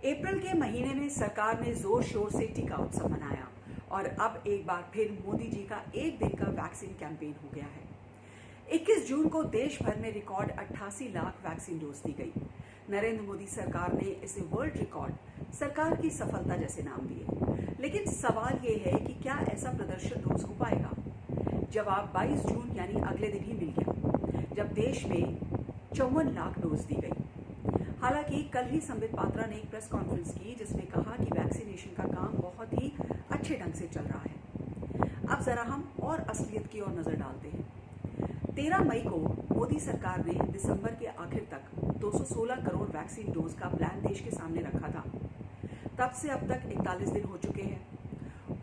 अप्रैल के महीने में सरकार ने जोर शोर से टीका उत्सव मनाया और अब एक बार फिर मोदी जी का एक दिन का वैक्सीन कैंपेन हो गया है। 21 जून को देश भर में रिकॉर्ड 88 लाख वैक्सीन डोज दी गई। नरेंद्र मोदी सरकार ने इसे वर्ल्ड रिकॉर्ड सरकार की सफलता जैसे नाम दिए। लेकिन सवाल ये है कि क्या ऐसा प्रदर्शन रोज हो पाएगा? जवाब 22 जून यानी अगले दिन ही मिल गया, जब देश में 54 लाख डोज दी गई। हालांकि कल ही संबित पात्रा ने एक प्रेस कॉन्फ्रेंस की जिसमें कहा कि वैक्सीनेशन का काम बहुत ही अच्छे ढंग से चल रहा है। अब जरा हम और असलियत की ओर नजर डालते हैं। 13 मई को मोदी सरकार ने दिसंबर के आखिर तक 216 करोड़ वैक्सीन डोज का प्लान देश के सामने रखा था। तब से अब तक 41 दिन हो चुके हैं।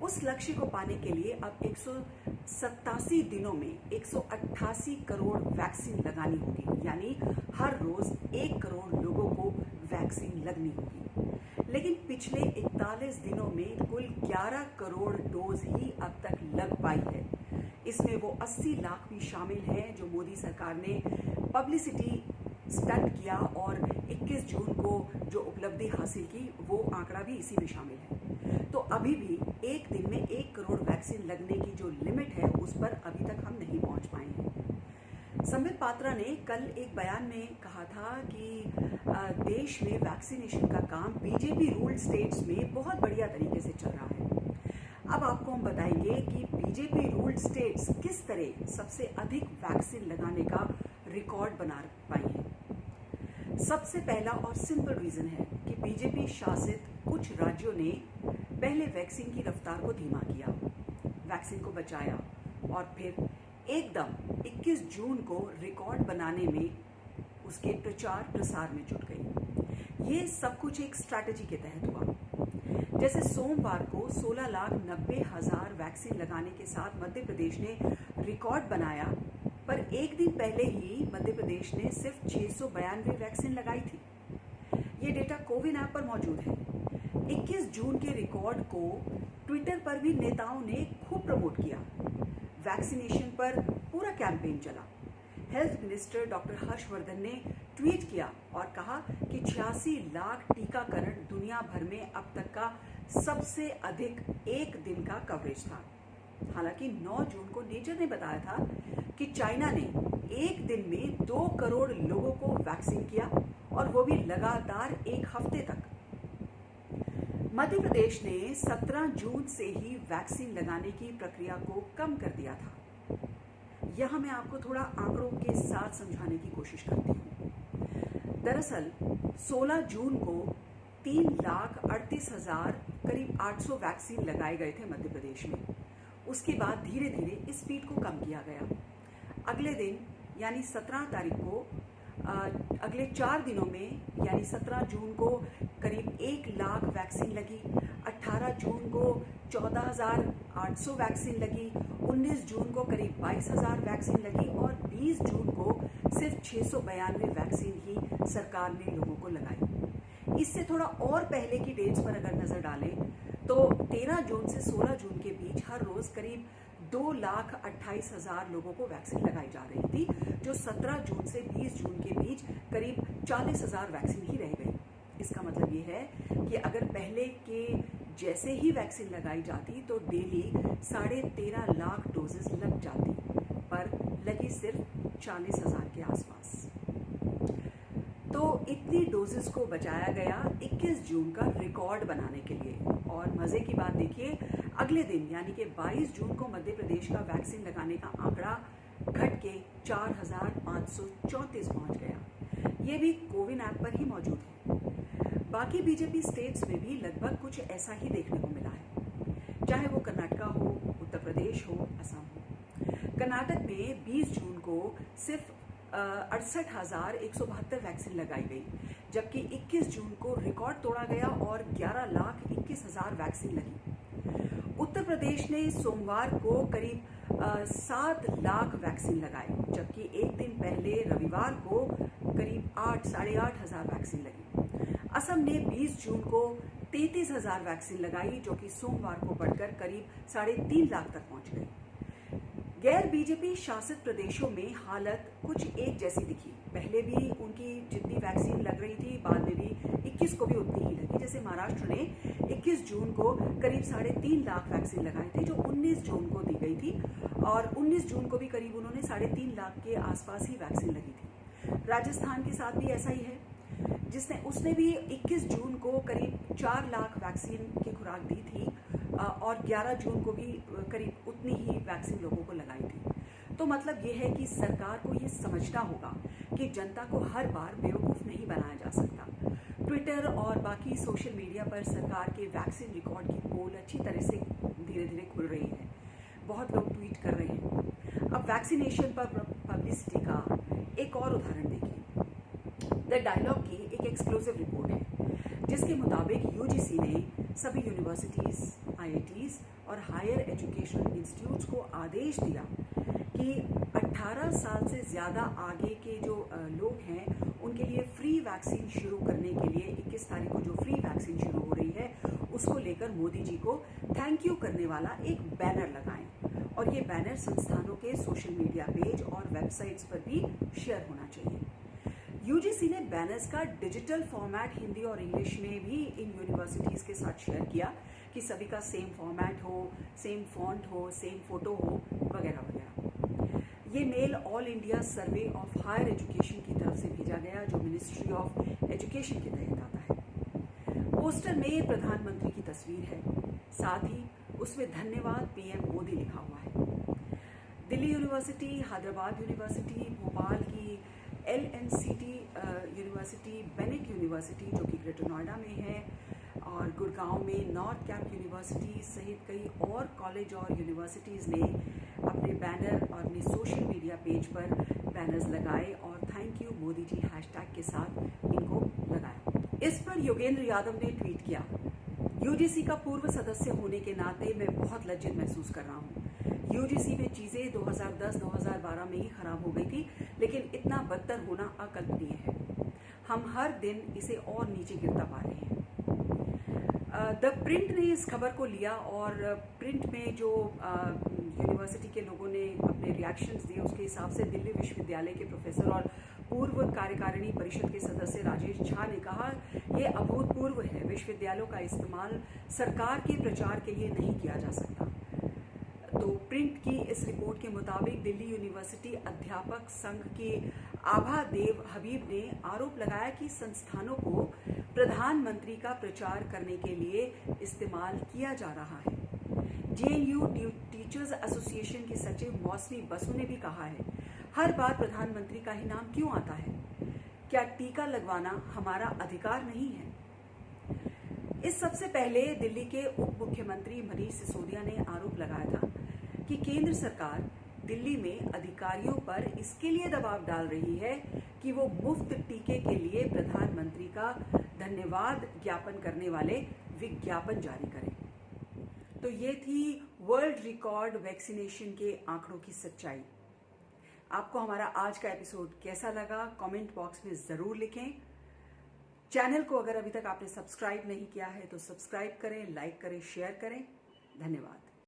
उस लक्ष्य को पाने के लिए अब 187 दिनों में 188 करोड़ वैक्सीन लगानी होगी, यानी हर रोज 1 करोड़ लोगों को वैक्सीन लगनी होगी। लेकिन पिछले 41 दिनों में कुल 11 करोड़ डोज ही अब तक लग पाई है। इसमें वो 80 लाख भी शामिल हैं जो मोदी सरकार ने पब्लिसिटी स्टंट किया और 21 जून को जो उपलब्धि हासिल की वो आंकड़ा भी इसी में शामिल है। तो अभी भी एक दिन में 1 करोड़ वैक्सीन लगने की जो लिमिट है उस पर अभी तक हम नहीं पहुंच पाए हैं। संबित पात्रा ने कल एक बयान में कहा था कि देश में वैक्सीनेशन का काम बीजेपी रूल्ड स्टेट्स में बहुत बढ़िया तरीके से चल रहा है। अब आपको हम बताएंगे कि बीजेपी रूल्ड स्टेट्स किस तरह सबसे अधिक वैक्सीन लगाने का रिकॉर्ड बना पाई हैं। सबसे पहला और सिंपल रीजन है कि बीजेपी शासित कुछ राज्यों ने पहले वैक्सीन की रफ्तार को धीमा किया, वैक्सीन को बचाया और फिर एकदम 21 जून को रिकॉर्ड बनाने में उसके प्रचार प्रसार में जुट गई। ये सब कुछ एक स्ट्रैटेजी के तहत हुआ। जैसे सोमवार को 16,90,000 वैक्सीन लगाने के साथ मध्य प्रदेश ने रिकॉर्ड बनाया, पर एक दिन पहले ही मध्य प्रदेश ने सिर्फ 692 वैक्सीन लगाई थी। ये डेटा कोविन ऐप पर मौजूद है। 21 जून के रिकॉर्ड को ट्विटर पर भी नेताओं ने खूब प्रमोट किया। वैक्सीनेशन पर पूरा कैंपेन चला। हेल्थ मिनिस्टर डॉक्टर हर्षवर्धन ने ट्वीट किया और कहा कि 86 लाख टीकाकरण दुनिया भर में अब तक का सबसे अधिक एक दिन का कवरेज था। हालांकि 9 जून को नेचर ने बताया था कि चाइना ने एक दिन में 2 करोड़ लोगों को वैक्सीन किया और वो भी लगातार एक हफ्ते तक। मध्य प्रदेश ने 17 जून से ही वैक्सीन लगाने की प्रक्रिया को कम कर दिया था। यहां मैं आपको थोड़ा आंकड़ों के साथ समझाने की कोशिश करती हूँ। दरअसल 16 जून को 3,38,000 करीब 800 वैक्सीन लगाए गए थे मध्य प्रदेश में। उसके बाद धीरे धीरे इस स्पीड को कम किया गया। अगले दिन यानी 17 तारीख को अगले 4 दिनों में यानी 17 जून को करीब 1 लाख वैक्सीन लगी, 18 जून को 14,800 वैक्सीन लगी, 19 जून को करीब 22,000 वैक्सीन लगी और 20 जून को सिर्फ 692 वैक्सीन ही सरकार ने लोगों को लगाई। इससे थोड़ा और पहले की डेट्स पर अगर नजर डालें तो 13 जून से 16 जून के बीच हर रोज करीब 2,28,000 लोगों को वैक्सीन लगाई जा रही थी, जो 17 जून से 20 जून के बीच करीब 40,000 वैक्सीन ही रह गई। इसका मतलब ये है कि अगर पहले के जैसे ही वैक्सीन लगाई जाती तो डेली 13.5 लाख डोजेस लग जाती, पर लगी सिर्फ 40,000 के आसपास। तो इतनी डोजेस को बचाया गया 21 जून का रिकॉर्ड बनाने के लिए। और मजे की बात देखिए, अगले दिन यानी कि 22 जून को मध्य प्रदेश का वैक्सीन लगाने का आंकड़ा घट के 4,534 पहुंच गया। ये भी कोविन ऐप पर ही मौजूद है। बाकी बीजेपी स्टेट्स में भी लगभग कुछ ऐसा ही देखने को मिला है, चाहे वो कर्नाटका हो, उत्तर प्रदेश हो, असम हो। कर्नाटक में 20 जून को सिर्फ 68,172 वैक्सीन लगाई गई, जबकि 21 जून को रिकॉर्ड तोड़ा गया और 11,21,000 वैक्सीन लगी। उत्तर प्रदेश ने सोमवार को करीब 7 लाख वैक्सीन लगाए, जबकि एक दिन पहले रविवार को करीब 8,500 वैक्सीन लगी। असम ने 20 जून को 33,000 वैक्सीन लगाई, जो कि सोमवार को बढ़कर करीब 3.5 लाख तक पहुंच गई। गैर बीजेपी शासित प्रदेशों में हालत कुछ एक जैसी दिखी। पहले भी उनकी जितनी वैक्सीन लग रही थी, बाद में भी 21 को भी उतनी ही लगी। जैसे महाराष्ट्र ने 21 जून को करीब 3.5 लाख वैक्सीन लगाए थे, जो 19 जून को दी गई थी, और 19 जून को भी करीब उन्होंने 3.5 लाख के आसपास ही वैक्सीन लगी थी। राजस्थान के साथ भी ऐसा ही है, उसने भी 21 जून को करीब 4 लाख वैक्सीन की खुराक दी थी, और 11 जून को भी करीब उतनी ही वैक्सीन लोगों को लगाई थी। तो मतलब ये है कि सरकार को ये समझना होगा कि जनता को हर बार बेवकूफ़ नहीं बनाया जा सकता। ट्विटर और बाकी सोशल मीडिया पर सरकार के वैक्सीन रिकॉर्ड की पोल अच्छी तरह से धीरे धीरे खुल रही है। बहुत लोग ट्वीट कर रहे हैं। अब वैक्सीनेशन पर पब्लिसिटी का एक और उदाहरण देखिए। द डायलॉग की एक एक्सक्लूसिव रिपोर्ट है, जिसके मुताबिक यूजीसी ने सभी यूनिवर्सिटीज़, आईआईटीज़ और हायर एजुकेशनल इंस्टीट्यूट्स को आदेश दिया कि 18 साल से ज़्यादा आगे के जो लोग हैं उनके लिए फ्री वैक्सीन शुरू करने के लिए 21 तारीख को जो फ्री वैक्सीन शुरू हो रही है, उसको लेकर मोदी जी को थैंक यू करने वाला एक बैनर लगाएं, और ये बैनर संस्थानों के सोशल मीडिया पेज और वेबसाइट्स पर भी शेयर होना चाहिए। यूजीसी ने बैनर्स का डिजिटल फॉर्मेट हिंदी और इंग्लिश में भी इन यूनिवर्सिटीज़ के साथ शेयर किया कि सभी का सेम फॉर्मेट हो, सेम फॉन्ट हो, सेम फोटो हो, वगैरह वगैरह। ये mail all India survey of higher education की तरफ से भेजा गया, जो मिनिस्ट्री ऑफ एजुकेशन के तहत आता है। पोस्टर में प्रधानमंत्री की तस्वीर है, साथ ही उसमें धन्यवाद पीएम मोदी लिखा हुआ है। दिल्ली यूनिवर्सिटी, हैदराबाद यूनिवर्सिटी, भोपाल की LNCT यूनिवर्सिटी, बेनेट यूनिवर्सिटी जो कि ग्रेटर नोएडा में है, और गुड़गांव में नॉर्थ कैंप यूनिवर्सिटी सहित कई और कॉलेज और यूनिवर्सिटीज़ ने अपने बैनर और अपने सोशल मीडिया पेज पर बैनर्स लगाए और thank you Modi ji hashtag के साथ इनको लगाया। इस पर योगेंद्र यादव ने ट्वीट किया, यूजीसी का पूर्व सदस्य होने के नाते मैं बहुत लज्जित महसूस कर रहा हूँ। यूजीसी में चीज़ें 2010-2012 में ही खराब हो गई थी, लेकिन इतना बदतर होना अकल्पनीय है। हम हर दिन इसे और नीचे गिरता पा रहे हैं। द प्रिंट ने इस खबर को लिया, और प्रिंट में जो यूनिवर्सिटी के लोगों ने अपने रिएक्शंस दिए, उसके हिसाब से दिल्ली विश्वविद्यालय के प्रोफेसर और पूर्व कार्यकारिणी परिषद के सदस्य राजेश झा ने कहा, यह अभूतपूर्व है। विश्वविद्यालयों का इस्तेमाल सरकार के प्रचार के लिए नहीं किया जा सकता। तो प्रिंट की इस रिपोर्ट के मुताबिक दिल्ली यूनिवर्सिटी अध्यापक संघ के आभा देव हबीब ने आरोप लगाया कि संस्थानों को प्रधानमंत्री का प्रचार करने के लिए इस्तेमाल किया जा रहा है। जेएनयू टीचर्स एसोसिएशन की सचिव मौसमी बसु ने भी कहा है, हर बार प्रधानमंत्री का ही नाम क्यों आता है? क्या टीका लगवाना हमारा अधिकार नहीं है? इस सबसे पहले दिल्ली के उप मुख्यमंत्री मनीष सिसोदिया ने आरोप लगाया था कि केंद्र सरकार दिल्ली में अधिकारियों पर इसके लिए दबाव डाल रही है कि वो मुफ्त टीके के लिए प्रधानमंत्री का धन्यवाद ज्ञापन करने वाले विज्ञापन जारी करें। तो ये थी वर्ल्ड रिकॉर्ड वैक्सीनेशन के आंकड़ों की सच्चाई। आपको हमारा आज का एपिसोड कैसा लगा, कमेंट बॉक्स में ज़रूर लिखें। चैनल को अगर अभी तक आपने सब्सक्राइब नहीं किया है तो सब्सक्राइब करें, लाइक करें, शेयर करें। धन्यवाद।